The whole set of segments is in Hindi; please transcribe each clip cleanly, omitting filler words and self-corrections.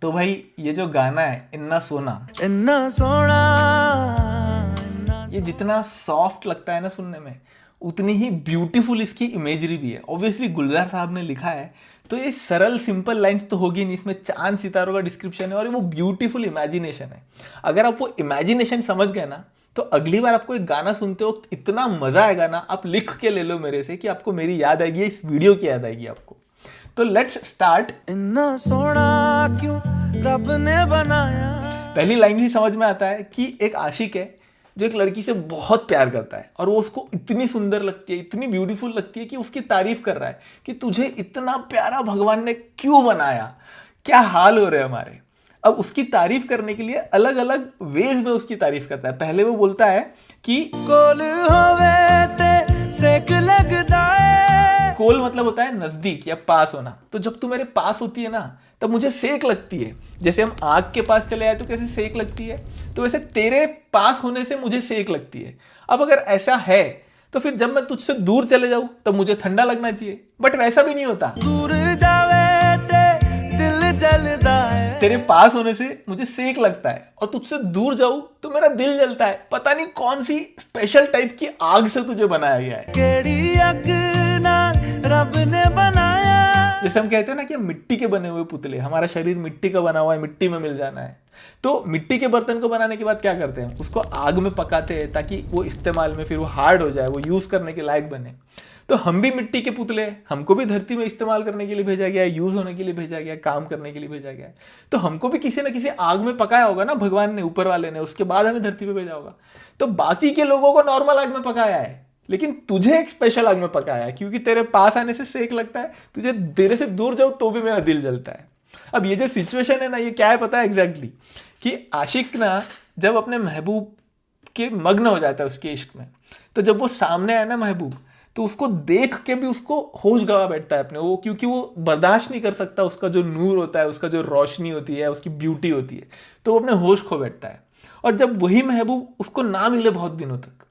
तो भाई ये जो गाना है इन्ना सोना, इन्ना सोना ये जितना सॉफ्ट लगता है ना सुनने में, उतनी ही ब्यूटीफुल इसकी इमेजरी भी है। ऑब्वियसली गुलजार साहब ने लिखा है तो ये सरल सिंपल लाइंस तो होगी नहीं, इसमें चांद सितारों का डिस्क्रिप्शन है और वो ब्यूटीफुल इमेजिनेशन है। अगर आप वो इमेजिनेशन समझ गए ना तो अगली बार आपको एक गाना सुनते हो इतना मजा आएगा ना, आप लिख के ले लो मेरे से कि आपको मेरी याद आएगी, इस वीडियो की याद आएगी आपको। तो लेट्स स्टार्ट। इन्ना सोना क्यों रब ने बनाया। पहली लाइन ही समझ में आता है कि एक आशिक है जो एक लड़की से बहुत प्यार करता है और वो उसको इतनी सुंदर लगती है, इतनी ब्यूटीफुल लगती है कि उसकी तारीफ कर रहा है कि तुझे इतना प्यारा भगवान ने क्यों बनाया, क्या हाल हो रहे हैं हमारे। अब उसकी तारीफ करने के लिए अलग अलग वेज में उसकी तारीफ करता है। पहले वो बोलता है कि कोल होवे ते सेक लगदा है। कोल मतलब होता है नजदीक या पास होना। तो जब तू मेरे पास होती है ना तब मुझे सेक लगती है। जैसे हम आग के पास चले आए तो कैसे सेक लगती है, तो वैसे तेरे पास होने से मुझे सेक लगती है। अब अगर ऐसा है तो फिर जब मैं तुझसे दूर चले जाऊं तब मुझे ठंडा लगना चाहिए, बट वैसा भी नहीं होता। दूर जावे ते दिल जलदा है। तेरे पास होने से मुझे सेक लगता है और तुझसे दूर जाऊं तो मेरा दिल जलता है। पता नहीं कौन सी स्पेशल टाइप की आग से तुझे बनाया गया है। केड़ी अग ना रब ने बनाया। जैसे हम कहते हैं ना कि मिट्टी के बने हुए पुतले, हमारा शरीर मिट्टी का बना हुआ है, मिट्टी में मिल जाना है। तो मिट्टी के बर्तन को बनाने के बाद क्या करते हैं, उसको आग में पकाते हैं ताकि वो इस्तेमाल में फिर वो हार्ड हो जाए, वो यूज करने के लायक बने। तो हम भी मिट्टी के पुतले हैं, हमको भी धरती में इस्तेमाल करने के लिए भेजा गया है, यूज होने के लिए भेजा गया है, काम करने के लिए भेजा गया है। तो हमको भी किसी ना किसी आग में पकाया होगा ना भगवान ने, ऊपर वाले ने, उसके बाद हमें धरती पे भेजा होगा। तो बाकी के लोगों को नॉर्मल आग में पकाया है, लेकिन तुझे एक स्पेशल आग में पकाया है क्योंकि तेरे पास आने से सेक लगता है, तुझे तेरे से दूर जाओ तो भी मेरा दिल जलता है। अब ये जो सिचुएशन है ना, ये क्या है पता है एग्जैक्टली कि आशिक ना जब अपने महबूब के मग्न हो जाता है उसके इश्क में, तो जब वो सामने आए ना महबूब, तो उसको देख के भी उसको होश गवा बैठता है अपने वो, क्योंकि वो बर्दाश्त नहीं कर सकता उसका जो नूर होता है, उसका जो रोशनी होती है, उसकी ब्यूटी होती है, तो वो अपने होश खो बैठता है। और जब वही महबूब उसको ना मिले बहुत दिनों तक,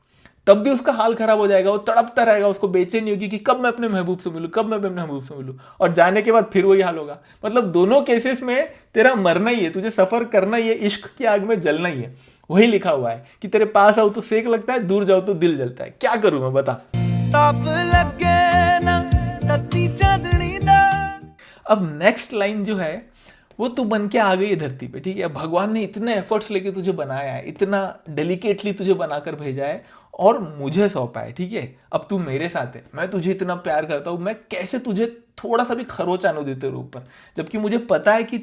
तब भी उसका हाल खराब हो जाएगा, वो तड़पता रहेगा, उसको बेचैनी होगी कि कब मैं अपने महबूब से मिलूं, कब मैं अपने महबूब से मिलूं। और जाने के बाद फिर वही हाल होगा। मतलब दोनों केसेस में तेरा मरना ही है, तुझे सफर करना ही है, इश्क की आग में जलना ही है। वही लिखा हुआ है कि तेरे पास आओ तो सेक लगता है, दूर जाओ तो दिल जलता है। क्या करूं मैं बता। ताप लगे ना तत्ती चांदनी दा। अब नेक्स्ट लाइन जो है वो तू बन के आ गई है धरती पे, ठीक है। भगवान ने इतने एफर्ट्स लेके तुझे बनाया है, इतना डेलिकेटली तुझे बनाकर भेजा है और मुझे सौंपा है, ठीक है। अब तू मेरे साथ है, मैं तुझे इतना प्यार करता हूँ, मैं कैसे तुझे थोड़ा सा भी खरोच आने दे तेरे ऊपर, जबकि मुझे पता है कि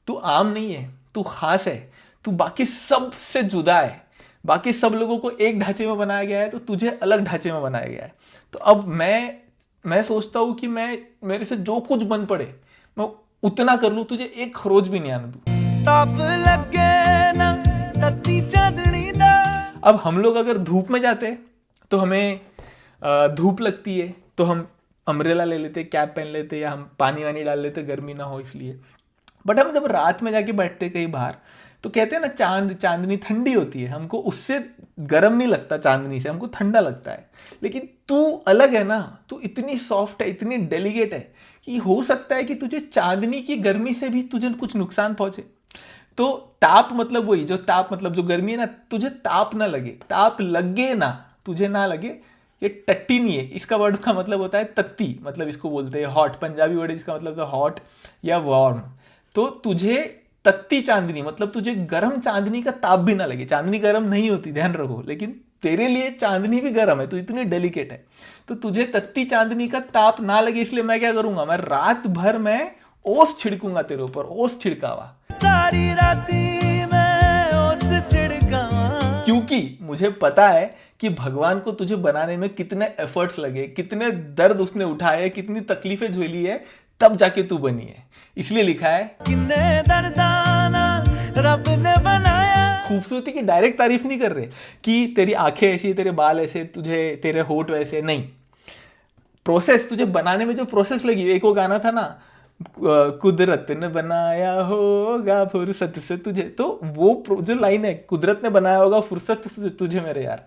तू आम नहीं है, तू खास है, तू बाकी सब से जुदा है। बाकी सब लोगों को एक ढांचे में बनाया गया है, तो तुझे अलग ढांचे में बनाया गया है। तो अब मैं सोचता हूँ कि मैं मेरे से जो कुछ बन पड़े मैं उतना कर लूँ, तुझे एक खरोच भी नहीं आने दूँ। ताप लगे ना तत्ती चांदनी दा। अब हम लोग अगर धूप में जाते तो हमें धूप लगती है, तो हम अम्ब्रेला ले लेते, कैप पहन लेते, या हम पानी वानी डाल लेते गर्मी ना हो इसलिए। बट हम जब रात में जाके बैठते कहीं बाहर, तो कहते हैं ना चांदनी ठंडी होती है, हमको उससे गर्म नहीं लगता, चांदनी से हमको ठंडा लगता है। लेकिन तू अलग है ना, तू इतनी सॉफ्ट है, इतनी डेलिकेट है कि हो सकता है कि तुझे चांदनी की गर्मी से भी तुझे कुछ नुकसान पहुंचे। तो ताप मतलब वही, जो ताप मतलब जो गर्मी है ना, तुझे ताप ना लगे, ताप लगे ना, तुझे ना लगे, ये टट्टी नहीं है। इसका वर्ड का मतलब होता है तत्ती, मतलब इसको बोलते हैं हॉट, पंजाबी वर्ड इसका मतलब है हॉट या वार्म। तो तुझे तत्ती चांदनी मतलब तुझे गर्म चांदनी का ताप भी ना लगे। चांदनी गर्म नहीं होती, ध्यान रखो, लेकिन तेरे लिए चांदनी भी गर्म है, तो इतनी डेलिकेट है, तो तुझे तत्ती चांदनी का ताप ना लगे, इसलिए मैं क्या करूंगा, मैं रात भर में ओस छिड़कूंगा तेरे ऊपर, ओस छिड़कावा। सारी राती मैं ओस छिड़कावा। क्योंकि मुझे पता है कि भगवान को तुझे बनाने में कितने एफर्ट्स लगे, कितने दर्द उसने उठाए, कितनी तकलीफें झेली है, तब जाके तू बनी है। इसलिए लिखा है किन्ने दर्दाना रब ने बनाया। खूबसूरती की डायरेक्ट तारीफ नहीं कर रहे कि तेरी आंखें ऐसी, तेरे बाल ऐसे, तुझे तेरे होठ वैसे, नहीं। प्रोसेस, तुझे बनाने में जो प्रोसेस लगी, एक वो गाना था ना, कुदरत ने बनाया होगा फुर्सत से तुझे, तो वो जो लाइन है, कुदरत ने बनाया होगा फुर्सत से तुझे मेरे यार,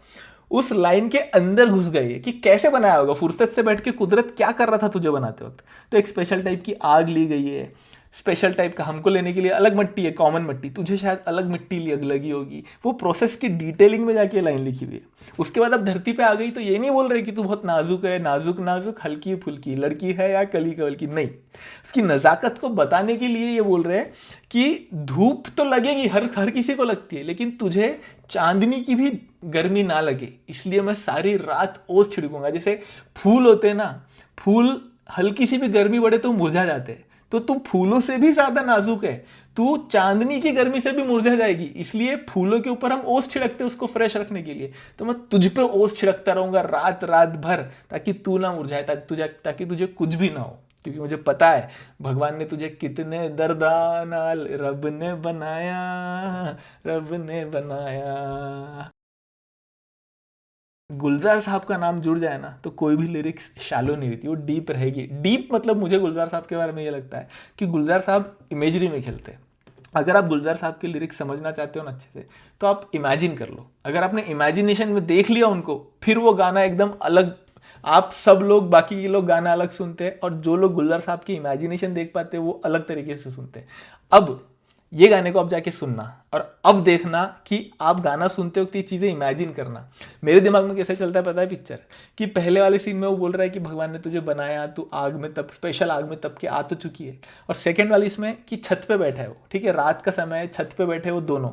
उस लाइन के अंदर घुस गई कि कैसे बनाया होगा, फुर्सत से बैठ के कुदरत क्या कर रहा था तुझे बनाते वक्त। तो एक स्पेशल टाइप की आग ली गई है, स्पेशल टाइप का, हमको लेने के लिए अलग मिट्टी है, कॉमन मिट्टी, तुझे शायद अलग मिट्टी लगी होगी। वो प्रोसेस की डिटेलिंग में जाके लाइन लिखी हुई है। उसके बाद अब धरती पे आ गई तो ये नहीं बोल रहे कि तू बहुत नाजुक है, नाजुक नाजुक हल्की फुल्की लड़की है या कली कवल की, नहीं। उसकी नज़ाकत को बताने के लिए ये बोल रहे हैं कि धूप तो लगेगी, हर किसी को लगती है, लेकिन तुझे चांदनी की भी गर्मी ना लगे, इसलिए मैं सारी रात ओस छिड़कूंगा। जैसे फूल होते हैं ना, फूल हल्की सी भी गर्मी बढ़े तो मुरझा जाते हैं, तो तू फूलों से भी ज्यादा नाजुक है, तू चांदनी की गर्मी से भी मुरझा जाएगी, इसलिए फूलों के ऊपर हम ओस छिड़कते हैं उसको फ्रेश रखने के लिए। तो मैं तुझ पे ओस छिड़कता रहूंगा रात रात भर, ताकि तू ना मुरझाए, ताकि तुझे कुछ भी ना हो, क्योंकि मुझे पता है भगवान ने तुझे कितने दर्दानाल रब ने बनाया, रब ने बनाया। गुलजार साहब का नाम जुड़ जाए ना तो कोई भी लिरिक्स शैलो नहीं रहती, वो डीप रहेगी। डीप मतलब मुझे गुलजार साहब के बारे में ये लगता है कि गुलजार साहब इमेजरी में खेलते हैं। अगर आप गुलजार साहब के लिरिक्स समझना चाहते हो ना अच्छे से, तो आप इमेजिन कर लो। अगर आपने इमेजिनेशन में देख लिया उनको, फिर वो गाना एकदम अलग, आप सब लोग बाकी के लोग गाना अलग सुनते हैं, और जो लोग गुलजार साहब की इमेजिनेशन देख पाते हैं वो अलग तरीके से सुनते हैं। अब ये गाने को आप जाके सुनना, और अब देखना कि आप गाना सुनते वक्त ये चीज़ें इमेजिन करना। मेरे दिमाग में कैसे चलता है पता है पिक्चर, कि पहले वाले सीन में वो बोल रहा है कि भगवान ने तुझे बनाया, तू आग में तप, स्पेशल आग में तप के आ तो चुकी है। और सेकंड वाली इसमें कि छत पे बैठा है वो, ठीक है, रात का समय है, छत पे बैठे वो दोनों,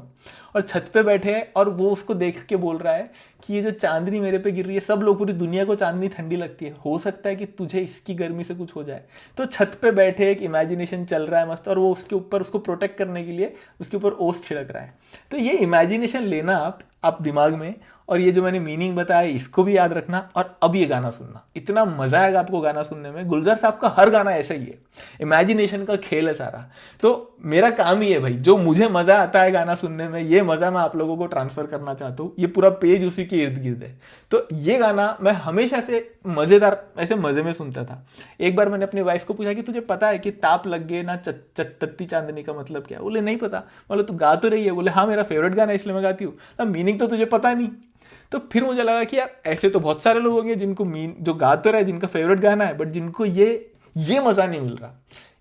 और छत पे बैठे हैं और वो उसको देख के बोल रहा है कि ये जो चांदनी मेरे पे गिर रही है, सब लोग, पूरी दुनिया को चांदनी ठंडी लगती है, हो सकता है कि तुझे इसकी गर्मी से कुछ हो जाए। तो छत पे बैठे एक इमेजिनेशन चल रहा है मस्त, और वो उसके ऊपर, उसको प्रोटेक्ट करने के लिए उसके ऊपर ओस छिड़क रहा है। तो ये इमेजिनेशन लेना आप दिमाग में, और ये जो मैंने मीनिंग बताया इसको भी याद रखना, और अब ये गाना सुनना, इतना मजा आएगा आपको गाना सुनने में। गुलजार साहब का हर गाना ऐसा ही है, इमेजिनेशन का खेल है सारा। तो मेरा काम ही है भाई, जो मुझे मजा आता है गाना सुनने में, ये मजा मैं आप लोगों को ट्रांसफर करना चाहता हूँ। ये पूरा पेज उसी के इर्द गिर्द है। तो ये गाना मैं हमेशा से मजेदार, ऐसे मजे में सुनता था। एक बार मैंने अपनी वाइफ को पूछा कि तुझे पता है कि ताप लग गए ना तत्ती चांदनी का मतलब क्या है? बोले नहीं पता। बोले तू गा तो रही है? बोले हाँ मेरा फेवरेट गाना है इसलिए मैं गाती हूँ। मीनिंग तो तुझे पता नहीं। तो फिर मुझे लगा कि यार ऐसे तो बहुत सारे लोग होंगे जिनको जो गा तो रहा है, जिनका फेवरेट गाना है, बट जिनको ये मज़ा नहीं मिल रहा।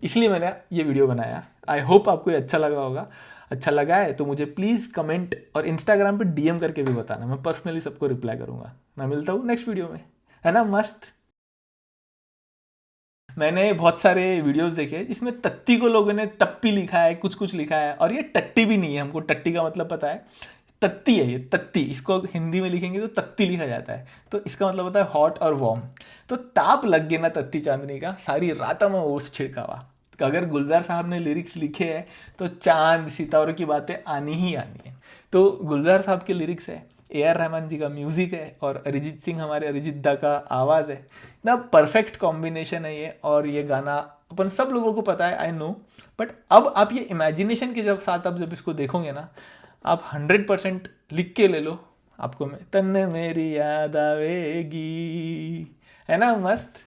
इसलिए मैंने ये वीडियो बनाया। आई होप आपको ये अच्छा लगा होगा। अच्छा लगा है तो मुझे प्लीज़ कमेंट और इंस्टाग्राम पे डीएम करके भी बताना, मैं पर्सनली सबको रिप्लाई करूँगा। मैं मिलता हूँ नेक्स्ट वीडियो में, है ना मस्त। मैंने बहुत सारे वीडियोस देखे जिसमें तत्ती को लोगों ने तप्पी लिखा है, कुछ कुछ लिखा है, और ये टट्टी भी नहीं है। हमको टट्टी का मतलब पता है, तत्ती है ये, तत्ती। इसको हिंदी में लिखेंगे तो तत्ती लिखा जाता है, तो इसका मतलब होता है हॉट और वार्म। तो ताप लग गया ना तत्ती चांदनी का, सारी रात में ओस छिड़का हुआ। अगर गुलजार साहब ने लिरिक्स लिखे हैं तो चांद सितारों की बातें आनी ही आनी है। तो गुलजार साहब के लिरिक्स है, AR रहमान जी का म्यूजिक है, और अरिजीत सिंह हमारे अरिजीत दा का आवाज़ है। इतना परफेक्ट कॉम्बिनेशन है ये, और ये गाना अपन सब लोगों को पता है, आई नो। बट अब आप ये इमेजिनेशन के साथ आप जब इसको देखोगे ना, आप 100% लिख के ले लो, आपको मैं तन्ने मेरी याद आवेगी, है ना मस्त।